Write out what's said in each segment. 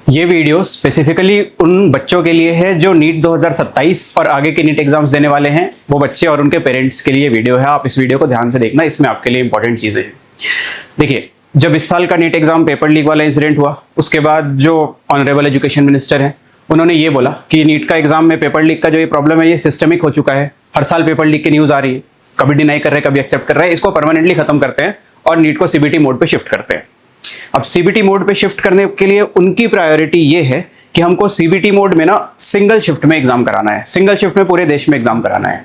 ये video specifically उन बच्चों के लिए है जो नीट 2027 और आगे के नीट एग्जाम्स देने वाले हैं, वो बच्चे और उनके पेरेंट्स के लिए वीडियो है। आप इस वीडियो को ध्यान से देखना, इसमें आपके लिए इंपॉर्टेंट चीजें हैं। देखिए, जब इस साल का नीट एग्जाम पेपर लीक वाला इंसिडेंट हुआ, उसके बाद जो ऑनरेबल एजुकेशन मिनिस्टर हैं उन्होंने ये बोला कि नीट का एग्जाम में पेपर लीक का जो ये प्रॉब्लम है ये सिस्टमिक हो चुका है। हर साल पेपर लीक की न्यूज आ रही है, कभी डिनाई कर रहे हैं, कभी एक्सेप्ट कर रहे हैं। इसको परमानेंटली खत्म करते हैं और नीट को सीबीटी मोड पे शिफ्ट करते हैं। अब सीबीटी मोड पे शिफ्ट करने के लिए उनकी प्रायोरिटी ये है कि हमको सीबीटी मोड में ना सिंगल शिफ्ट में एग्जाम कराना है, सिंगल शिफ्ट में पूरे देश में एग्जाम कराना है।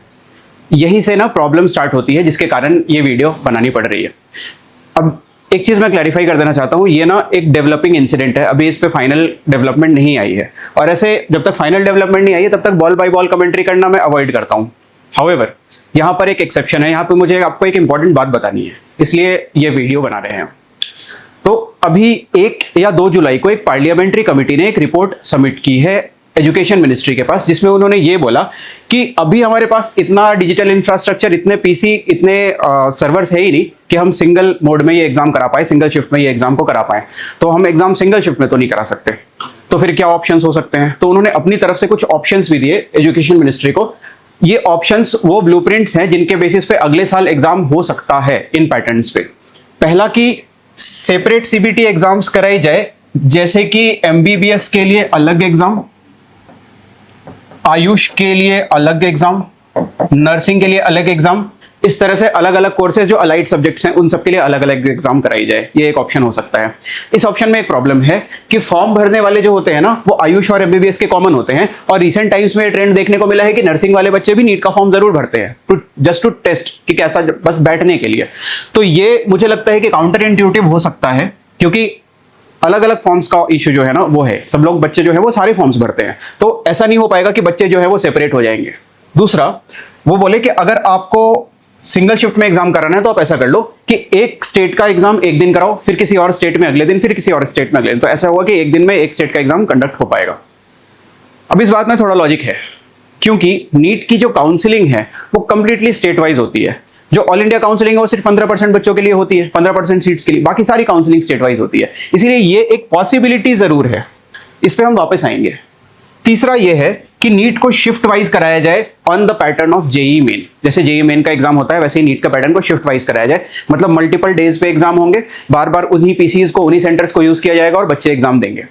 यहीं से ना प्रॉब्लम स्टार्ट होती है, जिसके कारण ये वीडियो बनानी पड़ रही है। अब एक चीज मैं क्लैरिफाई कर देना चाहता हूँ, ये ना एक डेवलपिंग इंसिडेंट है, अभी इस पे फाइनल डेवलपमेंट नहीं आई है। और ऐसे जब तक फाइनल डेवलपमेंट नहीं आई है तब तक बॉल बाय बॉल कमेंट्री करना मैं अवॉइड करता हूँ। हाउएवर, यहाँ पर एक एक्सेप्शन है, यहाँ पे मुझे आपको एक इंपॉर्टेंट बात बतानी है, इसलिए ये वीडियो बना रहे हैं। तो अभी 1 या 2 जुलाई को एक पार्लियामेंट्री कमेटी ने एक रिपोर्ट सबमिट की है एजुकेशन मिनिस्ट्री के पास, जिसमें उन्होंने ये बोला कि अभी हमारे पास इतना डिजिटल इंफ्रास्ट्रक्चर, इतने पीसी, इतने सर्वर्स है ही नहीं कि हम सिंगल मोड में ये एग्जाम करा पाए, सिंगल शिफ्ट में ये एग्जाम को करा पाए। तो हम एग्जाम सिंगल शिफ्ट में तो नहीं करा सकते, तो फिर क्या ऑप्शंस हो सकते हैं? तो उन्होंने अपनी तरफ से कुछ ऑप्शंस भी दिए एजुकेशन मिनिस्ट्री को। ये ऑप्शंस वो ब्लूप्रिंट्स हैं जिनके बेसिस पे अगले साल एग्जाम हो सकता है इन पैटर्न्स पे। पहला कि सेपरेट सीबीटी एग्जाम्स कराई जाए, जैसे कि एमबीबीएस के लिए अलग एग्जाम, आयुष के लिए अलग एग्जाम, नर्सिंग के लिए अलग एग्जाम। इस तरह से अलग अलग कोर्सेज जो अलाइड सब्जेक्ट्स हैं उन सबके लिए अलग अलग एग्जाम कराई जाए, ये एक ऑप्शन हो सकता है। इस ऑप्शन में एक प्रॉब्लम है कि फॉर्म भरने वाले जो होते हैं ना, वो आयुष और एमबीबीएस के कॉमन होते हैं। और रिसेंट टाइम्स में ट्रेंड देखने को मिला है कि नर्सिंग वाले बच्चे भी नीट का फॉर्म जरूर भरते हैं, जस्ट टू टेस्ट कि कैसा, बस बैठने के लिए। तो ये मुझे लगता है कि काउंटर इंट्यूटिव हो सकता है, क्योंकि अलग अलग फॉर्म्स का इशू जो है ना वो है, सब लोग बच्चे जो है वो सारे फॉर्म्स भरते हैं, तो ऐसा नहीं हो पाएगा कि बच्चे जो है वो सेपरेट हो जाएंगे। दूसरा, वो बोले कि अगर आपको सिंगल शिफ्ट में एग्जाम कराना है तो आप ऐसा कर लो कि एक स्टेट का एग्जाम एक दिन कराओ, फिर किसी और स्टेट में अगले दिन, फिर किसी और स्टेट में अगले दिन। तो ऐसा होगा कि एक दिन में एक स्टेट का एग्जाम कंडक्ट हो पाएगा। अब इस बात में थोड़ा लॉजिक है, क्योंकि नीट की जो काउंसलिंग है वो कंप्लीटली स्टेट वाइज होती है। जो ऑल इंडिया काउंसलिंग है वो सिर्फ 15% बच्चों के लिए होती है, 15% सीट्स के लिए, बाकी सारी काउंसलिंग स्टेट वाइज होती है। इसीलिए ये एक पॉसिबिलिटी जरूर है, इस पे हम वापस आएंगे। तीसरा ये है कि नीट को शिफ्ट वाइज कराया जाए on the pattern of JEE main. जैसे जेई मेन का एग्जाम होता है वैसे ही नीट का पैटर्न को शिफ्ट वाइज कराया जाए, मतलब मल्टीपल डेज पे एग्जाम होंगे, बार बार उन्हीं पीसीज को, उन्हीं सेंटर्स को यूज किया जाएगा और बच्चे एग्जाम देंगे।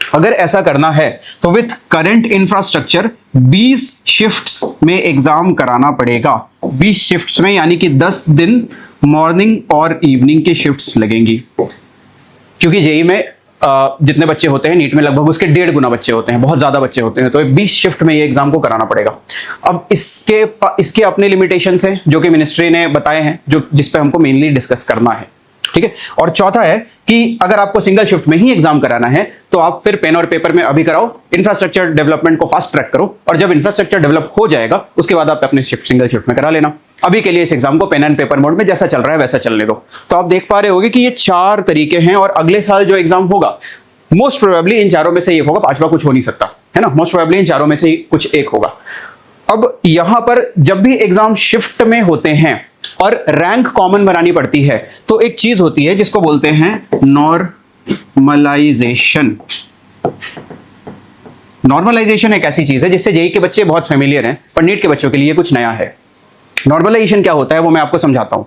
अगर ऐसा करना है तो विथ करंट इंफ्रास्ट्रक्चर 20 शिफ्ट्स में एग्जाम कराना पड़ेगा। 20 शिफ्ट्स में, यानी कि 10 दिन मॉर्निंग और इवनिंग की शिफ्ट्स लगेंगी, क्योंकि जेई में जितने बच्चे होते हैं नीट में लगभग उसके 1.5 गुना बच्चे होते हैं, बहुत ज्यादा बच्चे होते हैं। तो 20 शिफ्ट में ये एग्जाम को कराना पड़ेगा। अब इसके अपने लिमिटेशंस हैं जो कि मिनिस्ट्री ने बताए हैं, जो जिस पे हमको मेनली डिस्कस करना है, ठीक है। और चौथा है कि अगर आपको सिंगल शिफ्ट में ही एग्जाम कराना है तो आप फिर पेन और पेपर में अभी कराओ, इंफ्रास्ट्रक्चर डेवलपमेंट को फास्ट ट्रैक करो, और जब इंफ्रास्ट्रक्चर डेवलप हो जाएगा उसके बाद आप अपने सिंगल शिफ्ट में करा लेना। अभी के लिए इस एग्जाम को पेन एंड पेपर मोड में जैसा चल रहा है वैसा चलने दो। तो आप देख पा रहे होंगे कि ये 4 तरीके हैं, और अगले साल जो एग्जाम होगा मोस्ट प्रोबेबली इन चारों में से एक होगा, पांचवा कुछ हो नहीं सकता, है ना। मोस्ट प्रोबेबली इन चारों में से कुछ एक होगा। अब यहां पर जब भी एग्जाम शिफ्ट में होते हैं और रैंक कॉमन बनानी पड़ती है, तो एक चीज होती है जिसको बोलते हैं नॉर्मलाइजेशन। नॉर्मलाइजेशन एक ऐसी चीज है जिससे जेई के बच्चे बहुत फेमिलियर हैं, पर नीट के बच्चों के लिए कुछ नया है। नॉर्मलाइजेशन क्या होता है वो मैं आपको समझाता हूं।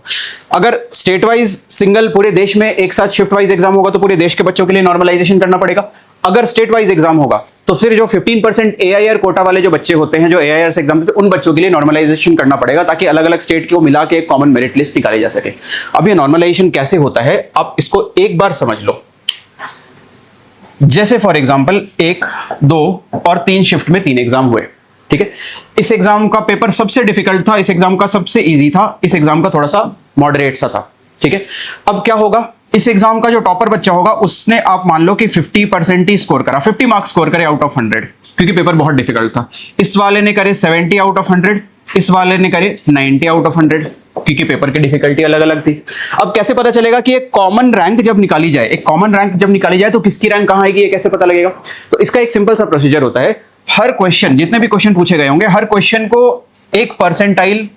अगर स्टेट वाइज सिंगल पूरे देश में एक साथ शिफ्ट वाइज एग्जाम होगा तो पूरे देश के बच्चों के लिए नॉर्मलाइजेशन करना पड़ेगा। अगर स्टेट वाइज एग्जाम होगा तो फिर जो 15% एआईआर कोटा वाले जो बच्चे होते हैं, जो एआईआर से एग्जाम देते हैं, उन बच्चों के लिए नॉर्मलाइजेशन करना पड़ेगा, ताकि अलग अलग स्टेट को मिला के एक कॉमन मेरिट लिस्ट निकाली जा सके। अब ये नॉर्मलाइजेशन कैसे होता है आप इसको एक बार समझ लो। जैसे फॉर एग्जाम्पल 1, 2 और 3 शिफ्ट में 3 एग्जाम हुए, ठीक है। इस एग्जाम का पेपर सबसे डिफिकल्ट था, इस एग्जाम का सबसे इजी था, इस एग्जाम का थोड़ा सा मॉडरेट सा था, ठीक है। अब क्या होगा, इस एग्जाम का जो टॉपर बच्चा होगा उसने आप मान लो कि 50% ही स्कोर करा, 50 मार्क्स स्कोर करे आउट ऑफ 100, क्योंकि पेपर बहुत डिफिकल्ट था। इस वाले ने करे 70 आउट ऑफ 100, इस वाले ने करे 90 आउट ऑफ 100, क्योंकि पेपर की डिफिकल्टी अलग अलग थी। अब कैसे पता चलेगा कि एक कॉमन रैंक जब निकाली जाए, तो किसकी रैंक कहां आएगी, ये कैसे पता लगेगा? तो इसका एक सिंपल सा प्रोसीजर होता है। हर क्वेश्चन, जितने भी क्वेश्चन पूछे गए होंगे, हर क्वेश्चन को एक परसेंटाइल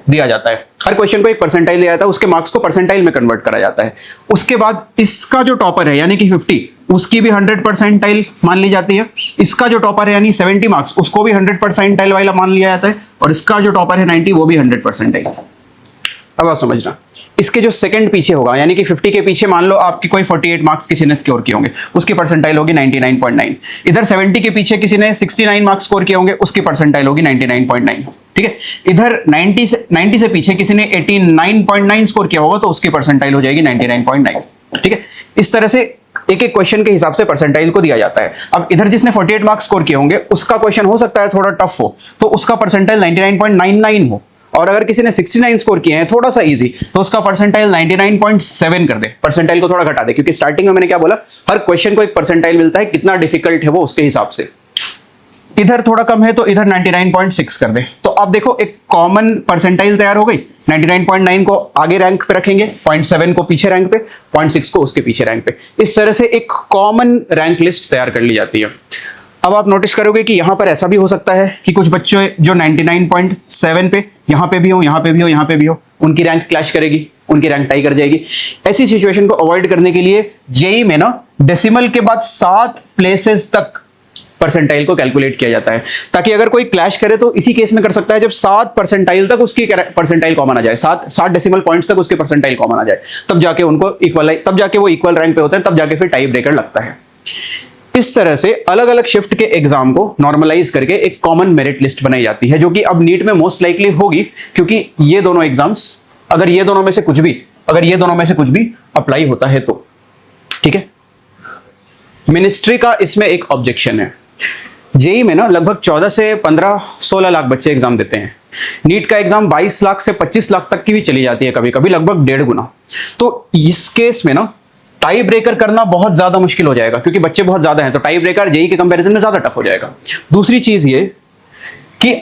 दिया जाता है। हर क्वेश्चन को एक परसेंटाइल दिया जाता है, उसके मार्क्स को परसेंटाइल में कन्वर्ट करा जाता है। उसके बाद इसका जो टॉपर है यानी कि 50, उसकी भी 100 परसेंटाइल मान ली जाती है। इसका जो टॉपर है यानी 70 मार्क्स, उसको भी 100 परसेंटाइल वाला मान लिया जाता है, और इसका जो टॉपर है 90, वो भी 100 परसेंटाइल। अब आप समझना, इसके जो सेकंड पीछे होगा, यानी कि 50 के पीछे मान लो आपकी कोई 48 मार्क्स किसी ने स्कोर किए होंगे, उसकी परसेंटाइल होगी 99.9। इधर 70 के पीछे किसी ने 69 मार्क्स स्कोर किए होंगे, उसकी परसेंटाइल होगी 99.9। ठीक है, इधर 90 से पीछे किसी ने 89.9 स्कोर किया होगा, तो उसकी परसेंटाइल हो जाएगी 99.9। ठीक है, इस तरह से एक एक क्वेश्चन के हिसाब से परसेंटाइल को दिया जाता है। अब इधर जिसने 48 मार्क्स स्कोर किए होंगे, उसका क्वेश्चन हो सकता है थोड़ा टफ हो, तो उसका परसेंटाइल 99.99 हो, और अगर किसी ने 69 स्कोर किए हैं थोड़ा सा इजी, तो उसका परसेंटाइल 99.7 कर दे, परसेंटाइल को थोड़ा घटा दे, क्योंकि स्टार्टिंग में मैंने क्या बोला, हर क्वेश्चन को एक परसेंटाइल मिलता है, कितना डिफिकल्ट है वो उसके हिसाब से। इधर थोड़ा कम है तो इधर 99.6 कर दे। तो आप देखो एक कॉमन परसेंटाइल तैयार हो गई। 99.9 को आगे रैंक पे रखेंगे, 0.7 को पीछे रैंक पे, 0.6 को उसके पीछे रैंक पे। इस तरह से एक कॉमन रैंक लिस्ट तैयार कर ली जाती है। अब आप नोटिस करोगे कि यहां पर ऐसा भी हो सकता है कि कुछ बच्चे जो 99.7 पे यहां पे भी हो, यहां पे भी हो, यहां पे भी हो, उनकी रैंक क्लैश करेगी, उनकी रैंक टाई कर जाएगी। ऐसी सिचुएशन को अवॉइड करने के लिए जेईई में ना डेसिमल के बाद 7 प्लेसेस तक परसेंटाइल को कैलकुलेट किया जाता है, ताकि अगर कोई क्लैश करे तो इसी केस में कर सकता है जब 7 परसेंटाइल तक उसकी परसेंटाइल कॉमन आ जाए, 7 डेसिमल पॉइंट्स तक उसके परसेंटाइल कॉमन आ जाए, तब जाके उनको इक्वल, तब जाके वो इक्वल रैंक पे होते हैं, तब जाके फिर टाई ब्रेकर लगता है। इस तरह से अलग अलग शिफ्ट के एग्जाम को नॉर्मलाइज करके एक कॉमन मेरिट लिस्ट बनाई जाती है, जो कि अब नीट में मोस्ट लाइकली होगी, क्योंकि ये दोनों एग्जाम्स, अगर ये दोनों में से कुछ भी अप्लाई होता है तो। ठीक है, मिनिस्ट्री का इसमें एक ऑब्जेक्शन है। जेईई में ना लगभग 14 से 15-16 लाख बच्चे एग्जाम देते हैं। नीट का एग्जाम 22 लाख से 25 लाख तक की भी चली जाती है, कभी कभी लगभग 1.5 गुना। तो इस केस में ना टाई ब्रेकर करना बहुत ज्यादा मुश्किल हो जाएगा, क्योंकि बच्चे बहुत ज्यादा हैं, तो टाई ब्रेकर जेईई के कंपैरिजन में ज्यादा टफ हो जाएगा। दूसरी चीज ये कि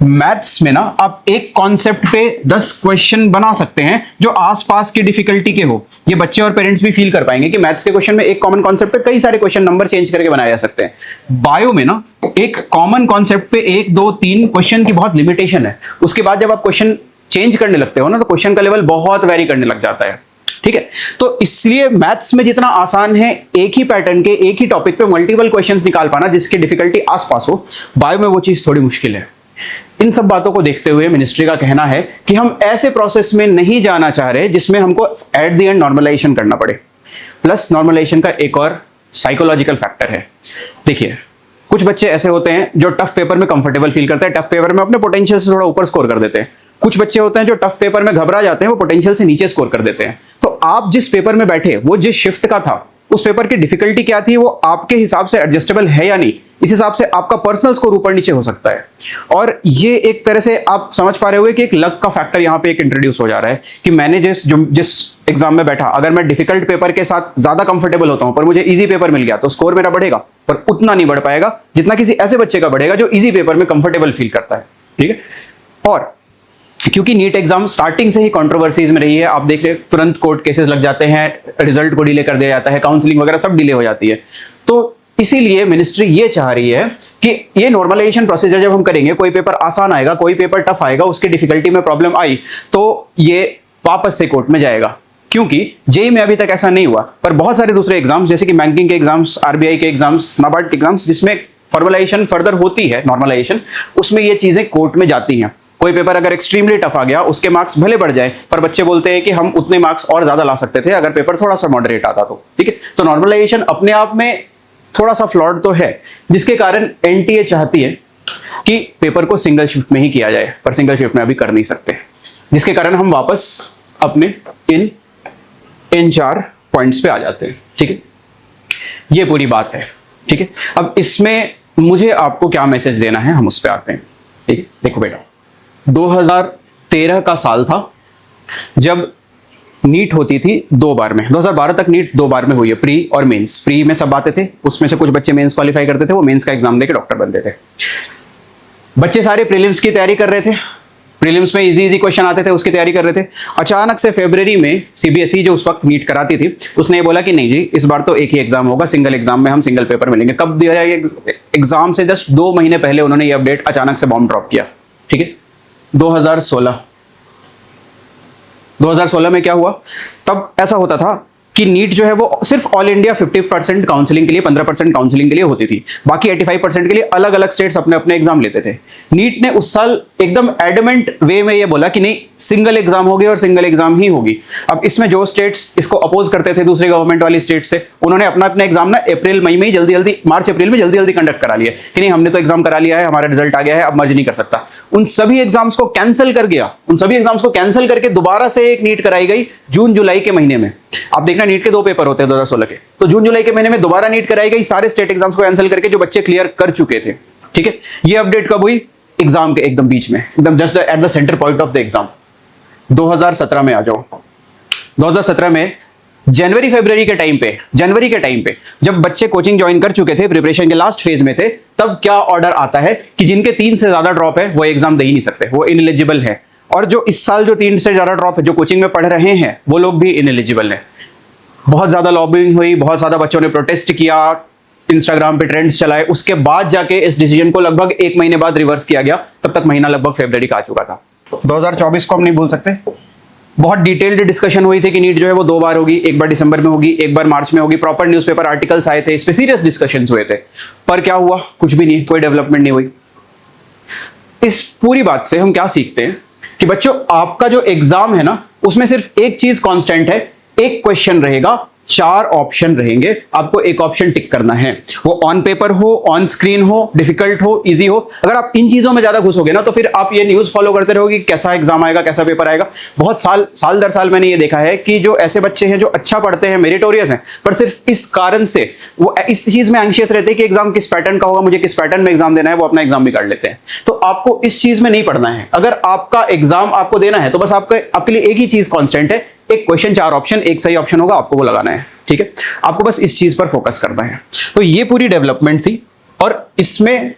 मैथ्स में ना आप एक कॉन्सेप्ट पे 10 क्वेश्चन बना सकते हैं जो आसपास की डिफिकल्टी के हो। ये बच्चे और पेरेंट्स भी फील कर पाएंगे कि मैथ्स के क्वेश्चन में एक कॉमन कॉन्सेप्ट पे कई सारे क्वेश्चन नंबर चेंज करके बनाए जा सकते हैं। बायो में ना एक कॉमन कॉन्सेप्ट पे 1, 2, 3 क्वेश्चन की बहुत लिमिटेशन है। उसके बाद जब आप क्वेश्चन चेंज करने लगते हो ना, तो क्वेश्चन का लेवल बहुत वेरी करने लग जाता है। ठीक है, तो इसलिए मैथ्स में जितना आसान है एक ही पैटर्न के एक ही टॉपिक पे मल्टीपल क्वेश्चंस निकाल पाना जिसकी डिफिकल्टी आसपास हो, बायो में वो चीज थोड़ी मुश्किल है। इन सब बातों को देखते हुए मिनिस्ट्री का कहना है कि हम ऐसे प्रोसेस में नहीं जाना चाह रहे जिसमें हमको एट द एंड नॉर्मलाइजेशन करना पड़े। प्लस नॉर्मलाइजेशन का एक और साइकोलॉजिकल फैक्टर है। देखिए, कुछ बच्चे ऐसे होते हैं जो टफ पेपर में कंफर्टेबल फील करते हैं, टफ पेपर में अपने पोटेंशियल से थोड़ा ऊपर स्कोर कर देते हैं। कुछ बच्चे होते हैं जो टफ पेपर में घबरा जाते हैं, वो पोटेंशियल से नीचे स्कोर कर देते हैं। तो आप जिस पेपर में बैठे, वो जिस शिफ्ट का था, उस पेपर की डिफिकल्टी क्या थी, वो आपके हिसाब से एडजस्टेबल है या नहीं, इस हिसाब से आपका पर्सनल स्कोर ऊपर नीचे हो सकता है। और ये एक तरह से आप समझ पा रहे होंगे कि एक लक का फैक्टर यहाँ पे एक इंट्रोड्यूस हो जा रहा है कि मैंने जिस एग्जाम में बैठा, अगर मैं डिफिकल्ट पेपर के साथ ज्यादा कंफर्टेबल होता हूं पर मुझे इजी पेपर मिल गया, तो स्कोर मेरा बढ़ेगा, पर उतना नहीं बढ़ पाएगा जितना किसी ऐसे बच्चे का बढ़ेगा जो इजी पेपर में कंफर्टेबल फील करता है। ठीक है, और क्योंकि नीट एग्जाम स्टार्टिंग से ही कंट्रोवर्सीज में रही है, आप देख रहे तुरंत कोर्ट केसेस लग जाते हैं, रिजल्ट को डिले कर दिया जाता है, काउंसलिंग वगैरह सब डिले हो जाती है। तो इसीलिए मिनिस्ट्री ये चाह रही है कि ये नॉर्मलाइजेशन प्रोसीजर जब हम करेंगे, कोई पेपर आसान आएगा, कोई पेपर टफ आएगा, उसकी डिफिकल्टी में प्रॉब्लम आई तो ये वापस से कोर्ट में जाएगा। क्योंकि जेईई में अभी तक ऐसा नहीं हुआ, पर बहुत सारे दूसरे एग्जाम्स जैसे कि बैंकिंग के एग्जाम्स, आरबीआई के एग्जाम्स, नाबार्ड के एग्जाम्स, जिसमें फॉर्मलाइजेशन फर्दर होती है, नॉर्मलाइजेशन, उसमें ये चीजें कोर्ट में जाती हैं। कोई पेपर अगर एक्सट्रीमली टफ आ गया, उसके मार्क्स भले बढ़ जाए, पर बच्चे बोलते हैं कि हम उतने मार्क्स और ज्यादा ला सकते थे अगर पेपर थोड़ा सा मॉडरेट आता तो। ठीक है, तो नॉर्मलाइजेशन अपने आप में थोड़ा सा फ्लॉड तो है, जिसके कारण एनटीए चाहती है कि पेपर को सिंगल शिफ्ट में ही किया जाए, पर सिंगल शिफ्ट में अभी कर नहीं सकते, जिसके कारण हम वापस अपने इन 4 पॉइंट्स पे आ जाते हैं। ठीक है, ये पूरी बात है। ठीक है, अब इसमें मुझे आपको क्या मैसेज देना है, हम उस पर आते हैं। ठीक है, देखो बेटा, 2013 का साल था जब नीट होती थी 2 बार में। 2012 तक नीट 2 बार में हुई है, प्री और मेंस। प्री में सब आते थे, उसमें से कुछ बच्चे मेंस क्वालिफाई करते थे, वो मेंस का एग्जाम देके डॉक्टर बनते थे। बच्चे सारे प्रीलिम्स की तैयारी कर रहे थे, प्रीलिम्स में इजी क्वेश्चन आते थे, उसकी तैयारी कर रहे थे। अचानक से फरवरी में सीबीएसई जो उस वक्त नीट कराती थी, उसने ये बोला कि नहीं जी, इस बार तो एक ही एग्जाम होगा, सिंगल एग्जाम में हम सिंगल पेपर मिलेंगे। कब दिया जाएगा एग्जाम से जस्ट 2 महीने पहले उन्होंने ये अपडेट अचानक से बॉम्ब ड्रॉप किया। ठीक है, 2016 में क्या हुआ, तब ऐसा होता था कि नीट जो है वो सिर्फ ऑल इंडिया 50% काउंसलिंग के लिए, 15% काउंसलिंग के लिए होती थी, बाकी 85% के लिए अलग अलग स्टेट्स अपने अपने एग्जाम लेते थे। नीट ने उस साल एकदम एडमेंट वे में ये बोला कि नहीं, सिंगल एग्जाम होगी और सिंगल एग्जाम ही होगी। अब इसमें जो स्टेट्स इसको अपोज करते थे, दूसरे गवर्नमेंट वाली स्टेट्स थे, उन्होंने अपना अपना एग्जाम ना अप्रैल मई में जल्दी जल्दी, मार्च अप्रैल में जल्दी जल्दी कंडक्ट करा लिया कि नहीं हमने तो एग्जाम करा लिया है, हमारा रिजल्ट आ गया है, अब मर्ज नहीं कर सकता। उन सभी एग्जाम्स को कैंसिल कर गया, उन सभी एग्जाम्स को कैंसिल करके दोबारा से एक नीट कराई गई जून जुलाई के महीने में। आप देखना नीट के 2 पेपर होते हैं 2016 के, तो जून जुलाई के महीने में दोबारा नीट कराई गई, सारे स्टेट एग्जाम्स को कैंसिल करके जो बच्चे क्लियर कर चुके थे। ठीक है, ये अपडेट कब हुई? एग्जाम के एकदम बीच में, एकदम just at the centre point of the exam. 2017 में आ जाओ। 2017 में जनवरी फरवरी के टाइम पे जब बच्चे कोचिंग ज्वाइन कर चुके थे, प्रिपरेशन के लास्ट फेज में थे, तब क्या ऑर्डर आता है कि जिनके 3 से ज्यादा ड्रॉप है वो एग्जाम दे ही नहीं सकते, वो इनएलिजिबल है। और जो इस साल जो 3 से ज्यादा ड्रॉप है, जो कोचिंग में पढ़ रहे हैं, वो लोग भी इनएलिजिबल है। बहुत ज्यादा लॉबिंग हुई, बहुत ज्यादा बच्चों ने प्रोटेस्ट किया, इंस्टाग्राम पे ट्रेंड्स चलाए, उसके बाद जाके इस डिसीजन को लगभग 1 महीने बाद रिवर्स किया गया। तब तक महीना लगभग फरवरी का आ चुका था। 2024 को हम नहीं भूल सकते। बहुत डिटेल्ड डिस्कशन हुई थी कि नीट जो है वो 2 बार होगी, एक बार दिसंबर में होगी, एक बार मार्च में होगी। प्रॉपर न्यूज़पेपर आर्टिकल्स आए थे, इस पे सीरियस डिस्कशंस हुए थे। पर क्या हुआ? कुछ भी नहीं, कोई डेवलपमेंट नहीं हुई। इस पूरी बात से हम क्या सीखते हैं कि बच्चों, आपका जो एग्जाम है ना, उसमें सिर्फ एक चीज कांस्टेंट है, एक क्वेश्चन रहेगा, 4 ऑप्शन रहेंगे, आपको एक ऑप्शन टिक करना है। वो ऑन पेपर हो, ऑन स्क्रीन हो, डिफिकल्ट हो, इजी हो। अगर आप इन चीजों में ज्यादा घुसोगे ना, तो फिर आप ये न्यूज फॉलो करते रहोगे कि कैसा एग्जाम आएगा, कैसा पेपर आएगा। बहुत साल दर साल मैंने ये देखा है कि जो ऐसे बच्चे हैं जो अच्छा पढ़ते हैं, मेरिटोरियस हैं, पर सिर्फ इस कारण से वो इस चीज में एंशियस रहते हैं कि एग्जाम किस पैटर्न का होगा, मुझे किस पैटर्न में एग्जाम देना है, वो अपना एग्जाम बिगाड़ लेते हैं। तो आपको इस चीज में नहीं पढ़ना है। अगर आपका एग्जाम आपको देना है, तो बस आपके लिए एक ही चीज कांस्टेंट है, एक क्वेश्चन 4 ऑप्शन, एक सही ऑप्शन होगा, आपको वो लगाना है। ठीक है, आपको बस इस चीज पर फोकस करना है। तो ये पूरी डेवलपमेंट थी, और इसमें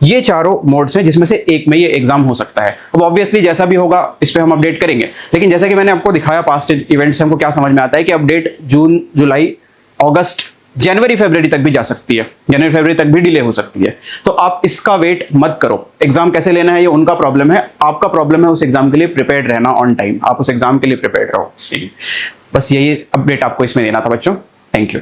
ये 4 मोड्स हैं जिसमें से एक में ये एग्जाम हो सकता है। अब ऑब्वियसली जैसा भी होगा इस पे हम अपडेट करेंगे, लेकिन जैसा कि मैंने आपको दिखाया पास्ट इवेंट से हमको क्या समझ में आता है कि अपडेट जून जुलाई अगस्त जनवरी फरवरी तक भी जा सकती है, जनवरी फरवरी तक भी डिले हो सकती है। तो आप इसका वेट मत करो। एग्जाम कैसे लेना है ये उनका प्रॉब्लम है, आपका प्रॉब्लम है उस एग्जाम के लिए प्रिपेयर्ड रहना ऑन टाइम। आप उस एग्जाम के लिए प्रिपेयर्ड रहो। बस यही अपडेट आपको इसमें देना था बच्चों। Thank you.